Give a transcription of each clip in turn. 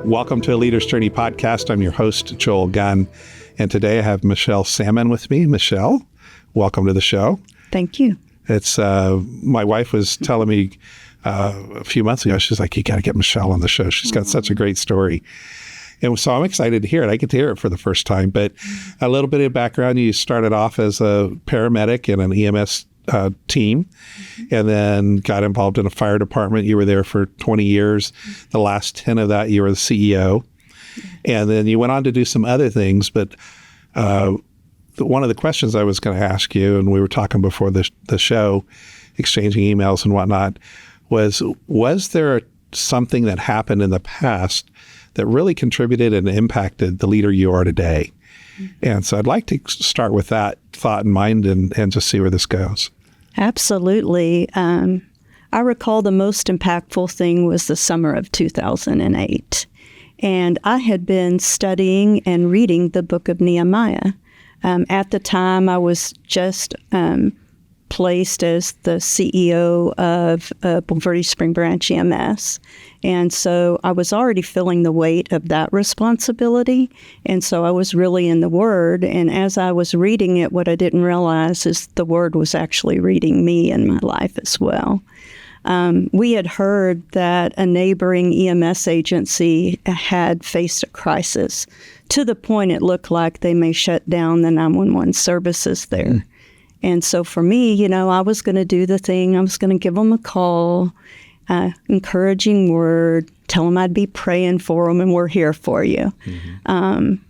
Welcome to a Leader's Journey podcast. I'm your host, Joel Gunn, and today I have Mechelle Salmon with me. Mechelle, welcome to the show. Thank you. It's my wife was telling me a few months ago, she's like, you got to get Mechelle on the show. She's got such a great story. And so I'm excited to hear it. I get to hear it for the first time. But a little bit of background, you started off as a paramedic in an EMS team, and then got involved in a fire department. You were there for 20 years. The last 10 of that, you were the CEO. And then you went on to do some other things. But one of the questions I was going to ask you, and we were talking before the show, exchanging emails and whatnot, was there something that happened in the past that really contributed and impacted the leader you are today? And so I'd like to start with that thought in mind and just see where this goes. Absolutely. I recall the most impactful thing was the summer of 2008. And I had been studying and reading the book of Nehemiah. At the time, I was just placed as the CEO of Bulverde Spring Branch EMS. And so I was already feeling the weight of that responsibility. And so I was really in the Word. And as I was reading it, what I didn't realize is the Word was actually reading me in my life as well. We had heard that a neighboring EMS agency had faced a crisis to the point it looked like they may shut down the 911 services there. And so for me, I was going to do the thing. I was going to give them a call, encouraging word, tell them I'd be praying for them and we're here for you.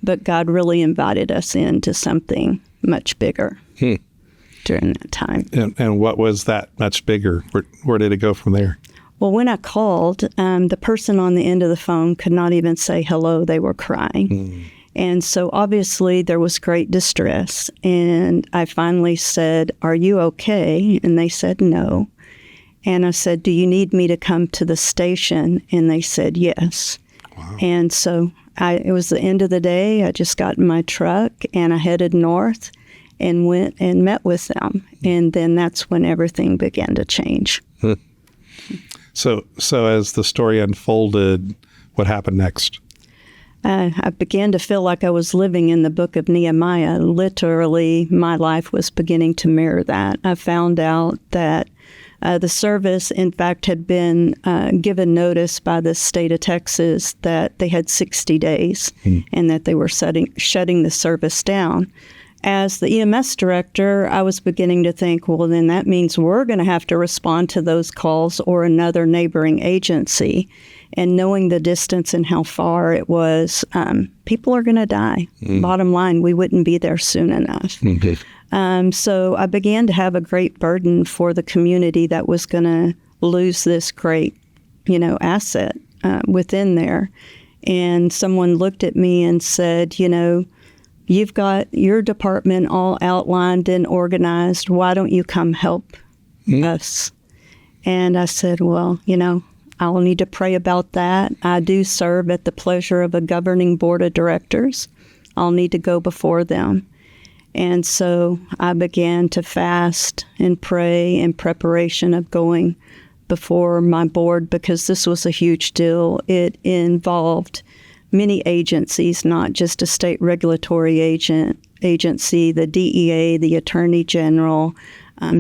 But God really invited us into something much bigger during that time. And what was that much bigger? Where did it go from there? Well, when I called, the person on the end of the phone could not even say hello. They were crying. And so obviously there was great distress. And I finally said, "Are you okay?" And they said, "No." And I said, "Do you need me to come to the station?" And they said, "Yes." Wow. And so it was the end of the day. I just got in my truck and I headed north and went and met with them. And then that's when everything began to change. So as the story unfolded, what happened next? I began to feel like I was living in the book of Nehemiah. Literally, my life was beginning to mirror that. I found out that the service, in fact, had been given notice by the state of Texas that they had 60 days and that they were shutting the service down. As the EMS director, I was beginning to think, well, then that means we're going to have to respond to those calls or another neighboring agency. And knowing the distance and how far it was, people are going to die. Bottom line, we wouldn't be there soon enough. So I began to have a great burden for the community that was going to lose this great, asset within there. And someone looked at me and said, "You've got your department all outlined and organized. Why don't you come help us?" And I said, "Well, I'll need to pray about that. I do serve at the pleasure of a governing board of directors. I'll need to go before them." And so I began to fast and pray in preparation of going before my board because this was a huge deal. It involved many agencies, not just a state regulatory agency, the DEA, the Attorney General.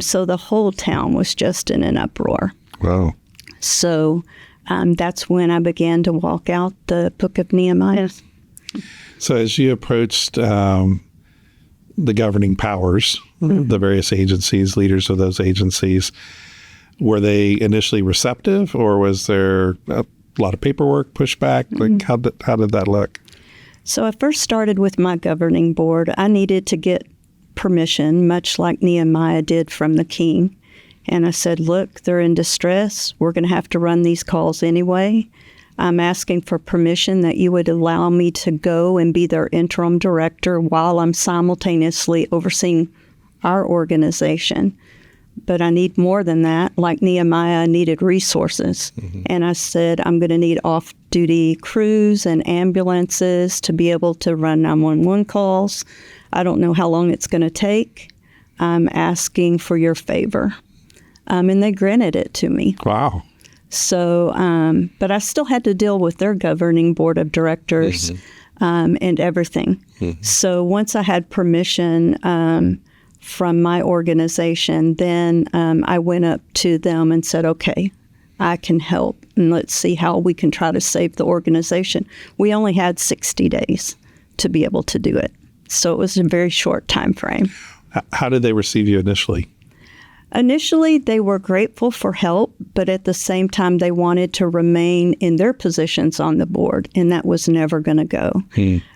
So the whole town was just in an uproar. Wow. So that's when I began to walk out the book of Nehemiah. So as you approached the governing powers, the various agencies, leaders of those agencies, were they initially receptive, or was there a lot of paperwork, pushback? Like how did that look? So I first started with my governing board. I needed to get permission, much like Nehemiah did from the king. And I said, "Look, they're in distress. We're going to have to run these calls anyway. I'm asking for permission that you would allow me to go and be their interim director while I'm simultaneously overseeing our organization. But I need more than that. Like Nehemiah, I needed resources." And I said, "I'm going to need off-duty crews and ambulances to be able to run 911 calls. I don't know how long it's going to take. I'm asking for your favor." And they granted it to me. Wow. So, but I still had to deal with their governing board of directors and everything. So once I had permission from my organization, then I went up to them and said, okay, I can help, and let's see how we can try to save the organization. We only had 60 days to be able to do it. So it was a very short time frame. How did they receive you initially? Initially, they were grateful for help, but at the same time, they wanted to remain in their positions on the board, and that was never going to go.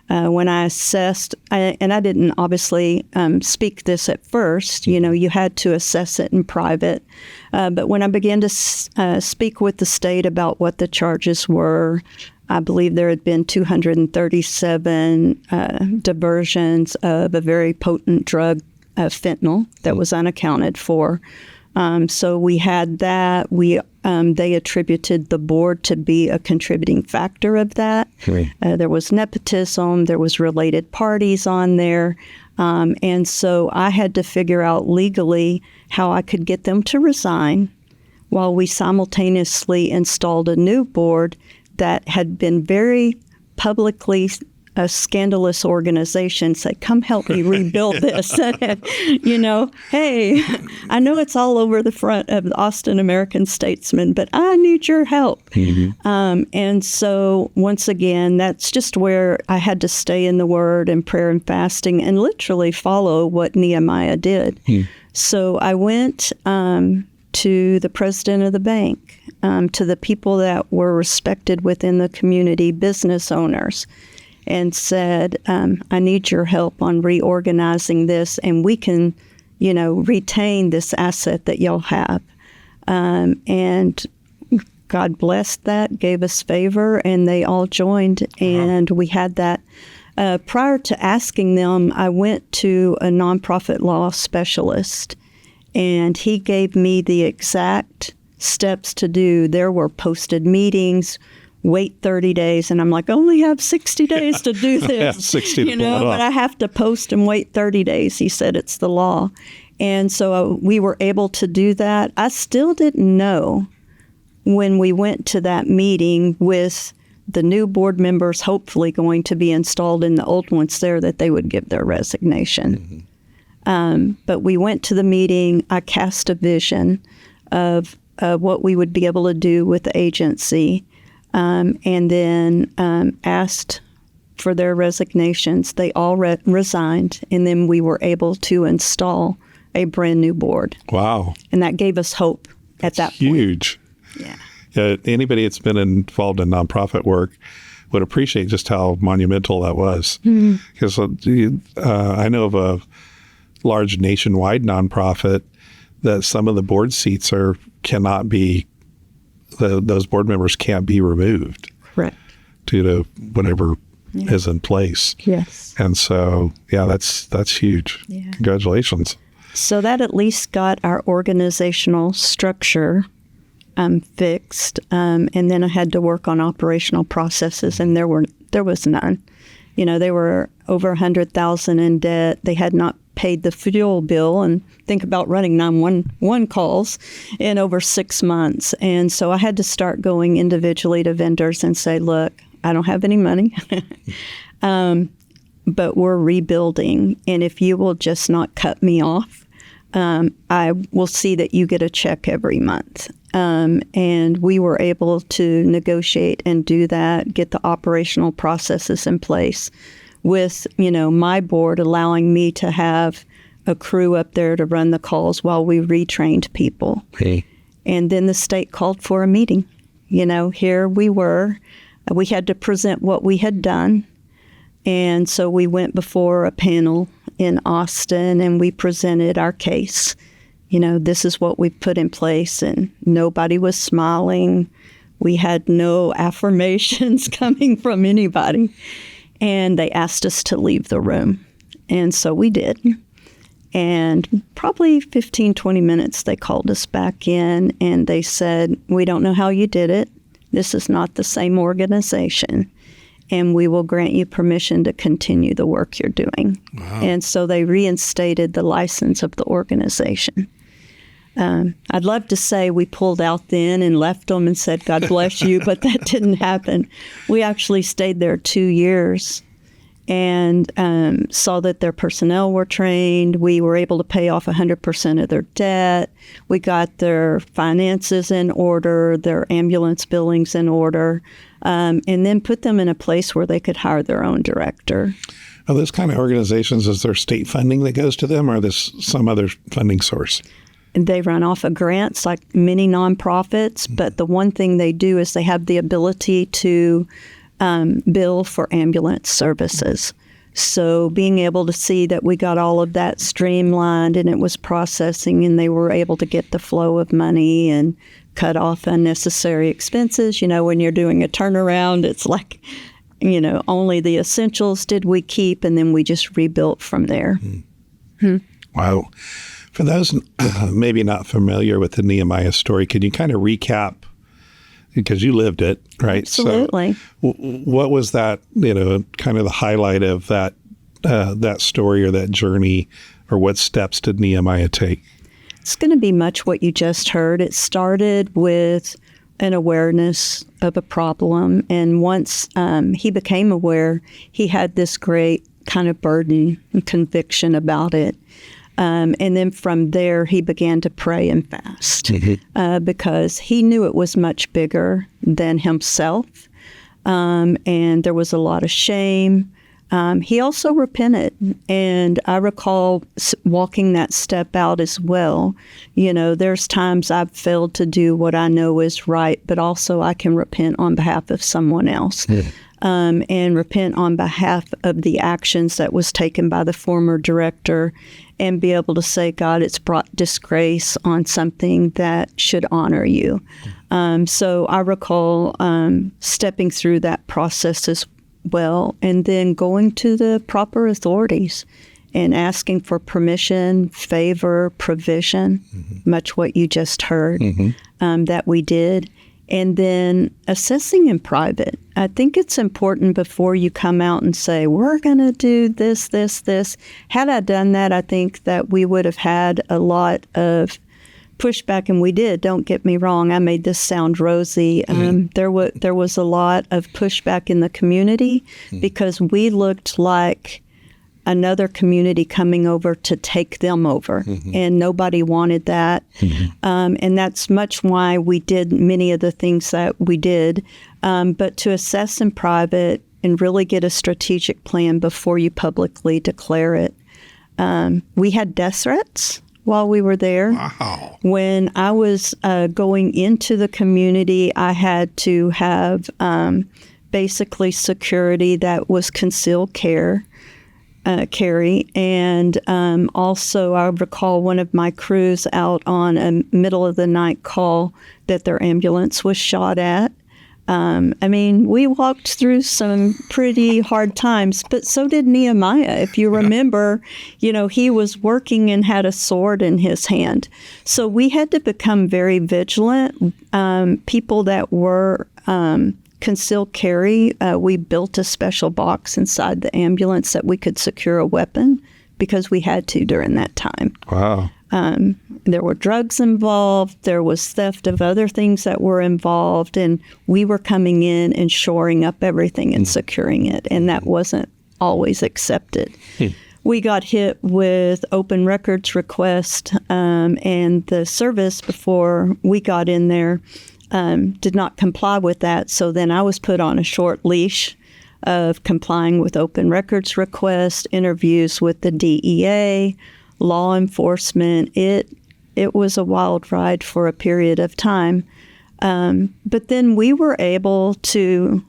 When I assessed, and I didn't obviously speak this at first, you had to assess it in private, but when I began to speak with the state about what the charges were, I believe there had been 237 diversions of a very potent drug, fentanyl, that was unaccounted for. So we had that. They attributed the board to be a contributing factor of that. There was nepotism. There was related parties on there. And so I had to figure out legally how I could get them to resign while we simultaneously installed a new board that had been very publicly a scandalous organization say, come help me rebuild this. Hey, I know it's all over the front of the Austin American Statesman, but I need your help. And so once again, that's just where I had to stay in the Word and prayer and fasting and literally follow what Nehemiah did. So I went to the president of the bank, to the people that were respected within the community, business owners, and said, I need your help on reorganizing this, and we can, retain this asset that y'all have. And God blessed that, gave us favor, and they all joined, and we had that. Prior to asking them, I went to a nonprofit law specialist, and he gave me the exact steps to do. There were posted meetings, wait 30 days. And I'm like, I only have 60 days to do this, 60 to pull it off. But I have to post and wait 30 days. He said it's the law. And so we were able to do that. I still didn't know when we went to that meeting with the new board members hopefully going to be installed and the old ones there that they would give their resignation. But we went to the meeting. I cast a vision of what we would be able to do with the agency. And then asked for their resignations. They all resigned, and then we were able to install a brand new board. Wow. And that gave us hope at that point. Huge. Yeah. Anybody that's been involved in nonprofit work would appreciate just how monumental that was. Because I know of a large nationwide nonprofit that some of the board seats cannot be those board members can't be removed. Correct. Due to whatever is in place. Yes. And so, that's huge. Yeah. Congratulations. So that at least got our organizational structure fixed. And then I had to work on operational processes, and there was none. They were over $100,000 in debt. They had not paid the fuel bill, and think about running 911 calls in over 6 months. And so I had to start going individually to vendors and say, look, I don't have any money, but we're rebuilding. And if you will just not cut me off, I will see that you get a check every month. And we were able to negotiate and do that, get the operational processes in place with, my board allowing me to have a crew up there to run the calls while we retrained people. Hey. And then the state called for a meeting. Here we were. We had to present what we had done. And so we went before a panel in Austin, and we presented our case. This is what we put in place, and nobody was smiling. We had no affirmations coming from anybody. And they asked us to leave the room. And so we did. And probably 15, 20 minutes, they called us back in, and they said, we don't know how you did it. This is not the same organization. And we will grant you permission to continue the work you're doing. Wow. And so they reinstated the license of the organization. I'd love to say we pulled out then and left them and said, God bless you, but that didn't happen. We actually stayed there 2 years and saw that their personnel were trained. We were able to pay off 100% of their debt. We got their finances in order, their ambulance billings in order, and then put them in a place where they could hire their own director. Are those kind of organizations, is there state funding that goes to them, or is this some other funding source? They run off of grants like many nonprofits, but the one thing they do is they have the ability to bill for ambulance services. So being able to see that we got all of that streamlined and it was processing and they were able to get the flow of money and cut off unnecessary expenses. You know, when you're doing a turnaround, it's like, you know, only the essentials did we keep and then we just rebuilt from there. Wow. For those maybe not familiar with the Nehemiah story, could you kind of recap, because you lived it, right? Absolutely. So what was that, you know, kind of the highlight of that that story or that journey, or what steps did Nehemiah take? It's going to be much what you just heard. It started with an awareness of a problem, and once he became aware, he had this great kind of burden and conviction about it. And then from there, he began to pray and fast because he knew it was much bigger than himself. And there was a lot of shame. He also repented. And I recall walking that step out as well. You know, there's times I've failed to do what I know is right, but also I can repent on behalf of someone else. And repent on behalf of the actions that was taken by the former director and be able to say, God, it's brought disgrace on something that should honor you. So I recall stepping through that process as well and then going to the proper authorities and asking for permission, favor, provision, much what you just heard, that we did. And then assessing in private. I think it's important before you come out and say, we're going to do this, this, this. Had I done that, I think that we would have had a lot of pushback, and we did. Don't get me wrong. I made this sound rosy. There was a lot of pushback in the community because we looked like another community coming over to take them over, and nobody wanted that. And that's much why we did many of the things that we did. But to assess in private and really get a strategic plan before you publicly declare it. We had death threats while we were there. Wow. When I was going into the community, I had to have basically security that was concealed carry. And also I recall one of my crews out on a middle of the night call that their ambulance was shot at. I mean, we walked through some pretty hard times, but so did Nehemiah. If you remember, you know, he was working and had a sword in his hand. So we had to become very vigilant. People that were concealed carry, we built a special box inside the ambulance that we could secure a weapon because we had to during that time. Wow. There were drugs involved. There was theft of other things that were involved. And we were coming in and shoring up everything and securing it. And that wasn't always accepted. We got hit with open records request, and the service before we got in there did not comply with that. So then I was put on a short leash of complying with open records request, interviews with the DEA, law enforcement. It was a wild ride for a period of time. But then we were able to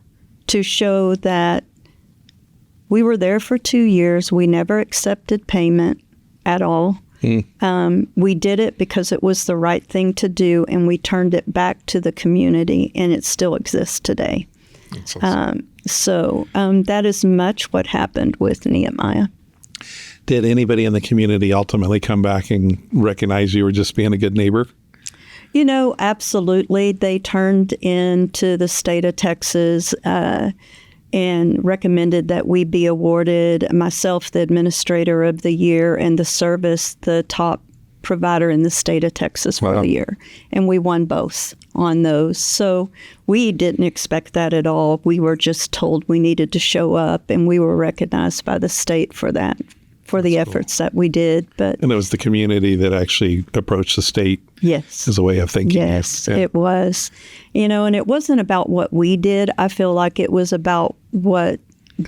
show that we were there for 2 years. We never accepted payment at all. We did it because it was the right thing to do, and we turned it back to the community, and it still exists today. That's awesome. So that is much what happened with Nehemiah. Did anybody in the community ultimately come back and recognize you were just being a good neighbor? You know, absolutely. They turned into the state of Texas and recommended that we be awarded, myself, the Administrator of the Year, and the service, the top provider in the state of Texas for the year. And we won both on those. So we didn't expect that at all. We were just told we needed to show up, and we were recognized by the state for that, for the efforts that we did. And it was the community that actually approached the state as a way of thinking. Yes, it was. And it wasn't about what we did. I feel like it was about what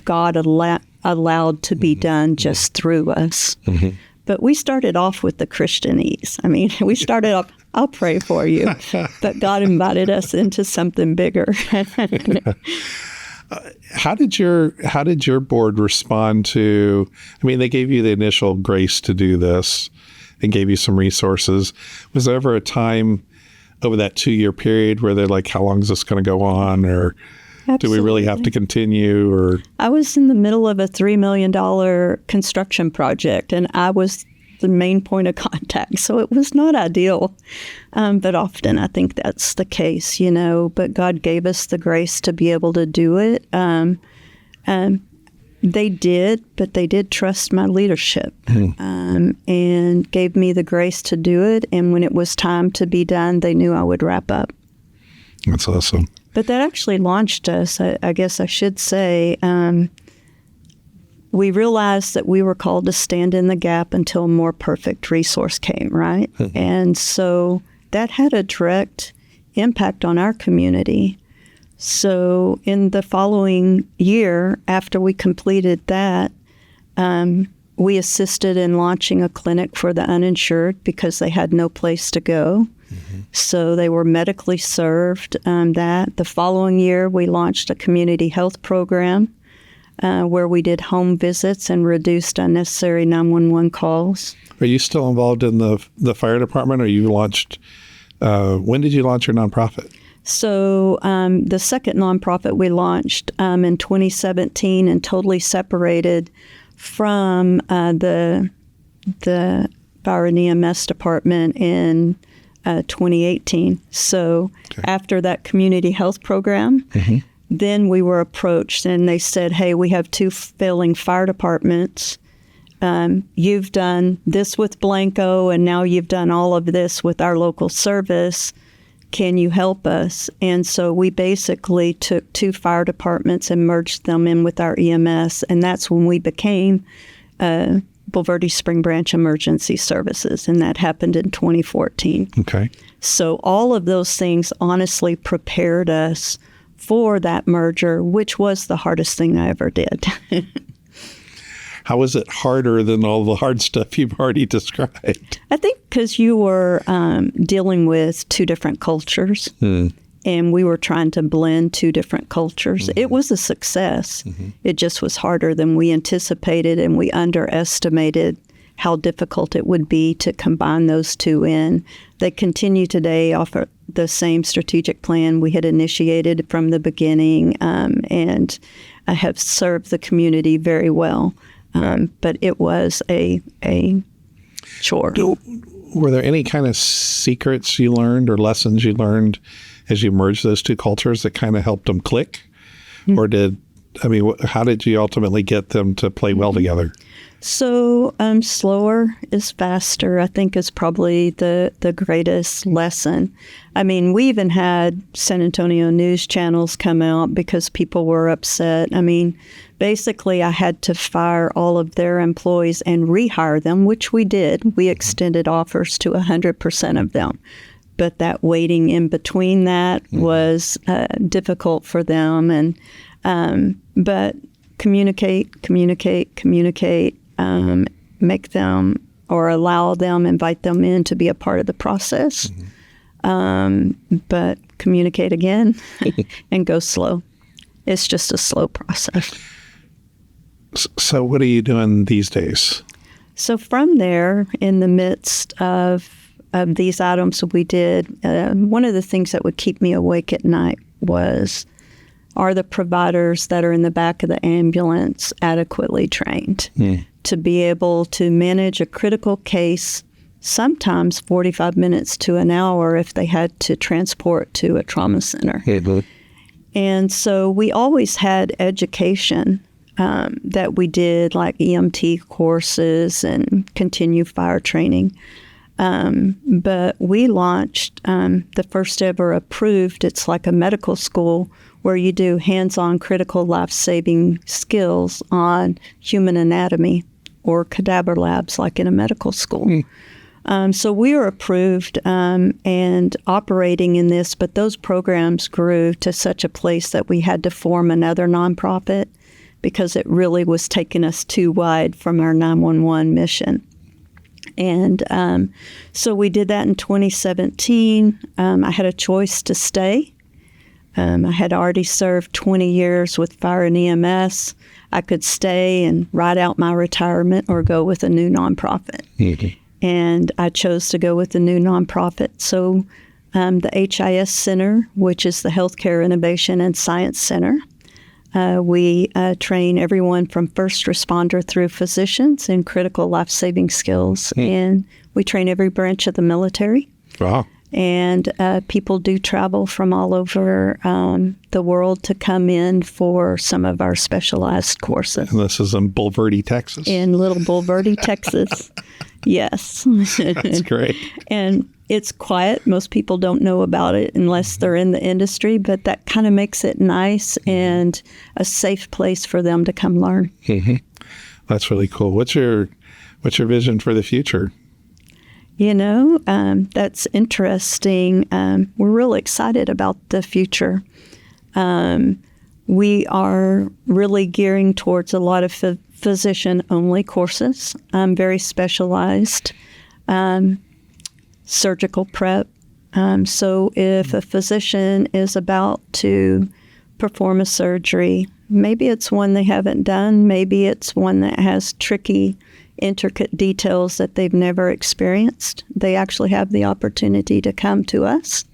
God allowed to be done just through us. Mm-hmm. But we started off with the Christianese. I mean, we started off, I'll pray for you. But God invited us into something bigger. How did your board respond to, I mean, they gave you the initial grace to do this and gave you some resources. Was there ever a time over that 2-year period where they're like, how long is this going to go on? Or do we really have to continue? Or I was in the middle of a $3 million construction project, and I was the main point of contact. So it was not ideal. But often I think that's the case, But God gave us the grace to be able to do it. They did, but they did trust my leadership and gave me the grace to do it. And when it was time to be done, they knew I would wrap up. That's awesome. But that actually launched us, I guess I should say. We realized that we were called to stand in the gap until a more perfect resource came, right? Mm-hmm. And so that had a direct impact on our community. So in the following year, after we completed that, we assisted in launching a clinic for the uninsured because they had no place to go. Mm-hmm. So they were medically served. The following year, we launched a community health program where we did home visits and reduced unnecessary 911 calls. Are you still involved in the fire department, or you launched? When did you launch your nonprofit? So the second nonprofit we launched in 2017 and totally separated from the fire and EMS department in 2018. So after that community health program, mm-hmm. then we were approached and they said, hey, we have 2 failing fire departments. You've done this with Blanco, and now you've done all of this with our local service. Can you help us? And so we basically took 2 fire departments and merged them in with our EMS, and that's when we became Bulverde Spring Branch Emergency Services, and that happened in 2014. Okay. So all of those things honestly prepared us for that merger, which was the hardest thing I ever did. How was it harder than all the hard stuff you've already described? I think because you were dealing with 2 different cultures, and we were trying to blend 2 different cultures. Mm-hmm. It was a success. Mm-hmm. It just was harder than we anticipated, and we underestimated how difficult it would be to combine those 2 in. They continue today off the same strategic plan we had initiated from the beginning, and have served the community very well. But it was a chore. Were there any kind of secrets you learned or lessons you learned as you merged those 2 cultures that kind of helped them click? Mm-hmm. Or how did you ultimately get them to play well together? So slower is faster, I think, is probably the greatest lesson. I mean, we even had San Antonio news channels come out because people were upset. I mean, basically, I had to fire all of their employees and rehire them, which we did. We extended offers to 100% of them. But that waiting in between that was difficult for them. But communicate, make them or allow them, invite them in to be a part of the process. Mm-hmm. But communicate again and go slow. It's just a slow process. So what are you doing these days? So from there, in the midst of these items we did, one of the things that would keep me awake at night are the providers that are in the back of the ambulance adequately trained to be able to manage a critical case, sometimes 45 minutes to an hour if they had to transport to a trauma center. And so we always had education that we did, like EMT courses and continued fire training. But we launched the first ever approved, it's like a medical school where you do hands-on critical life-saving skills on human anatomy or cadaver labs like in a medical school. So we were approved and operating in this, but those programs grew to such a place that we had to form another nonprofit because it really was taking us too wide from our 911 mission. And so we did that in 2017. I had a choice to stay. I had already served 20 years with fire and EMS. I could stay and ride out my retirement or go with a new nonprofit. Mm-hmm. And I chose to go with the new nonprofit. So the HIS Center, which is the Healthcare Innovation and Science Center, we train everyone from first responder through physicians in critical life-saving skills. And we train every branch of the military. Wow. And people do travel from all over the world to come in for some of our specialized courses. And this is in Bulverde, Texas? In Little Bulverde, Texas. Yes. That's great. And it's quiet. Most people don't know about it unless they're in the industry, but that kind of makes it nice and a safe place for them to come learn. Mm-hmm. That's really cool. What's your vision for the future? That's interesting. We're really excited about the future. We are really gearing towards a lot of physician-only courses, very specialized, surgical prep. So if a physician is about to perform a surgery, maybe it's one they haven't done, maybe it's one that has tricky, intricate details that they've never experienced. They actually have the opportunity to come to us,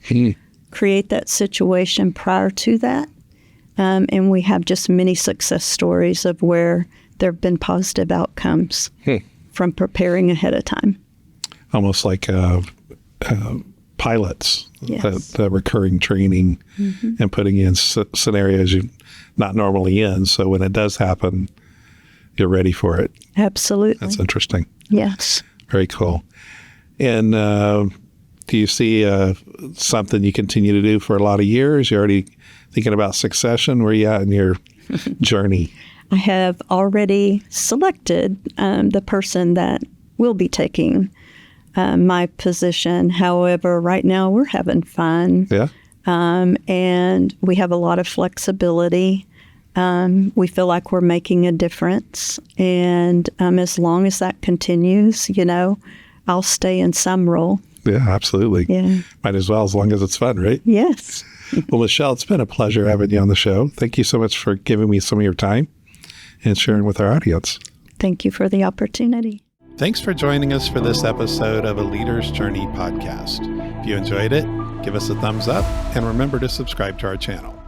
create that situation prior to that. And we have just many success stories of where there have been positive outcomes from preparing ahead of time. Almost like pilots, Yes. the recurring training and putting in scenarios you're not normally in. So when it does happen, you're ready for it. Absolutely. That's interesting. Yes. Very cool. And do you see something you continue to do for a lot of years? You're already thinking about succession? Where are you at in your journey? I have already selected the person that will be taking my position. However, right now we're having fun. Yeah. And we have a lot of flexibility. We feel like we're making a difference. And as long as that continues, I'll stay in some role. Yeah, absolutely. Yeah. Might as well, as long as it's fun, right? Yes. Well, Mechelle, it's been a pleasure having you on the show. Thank you so much for giving me some of your time and sharing with our audience. Thank you for the opportunity. Thanks for joining us for this episode of A Leader's Journey podcast. If you enjoyed it, give us a thumbs up and remember to subscribe to our channel.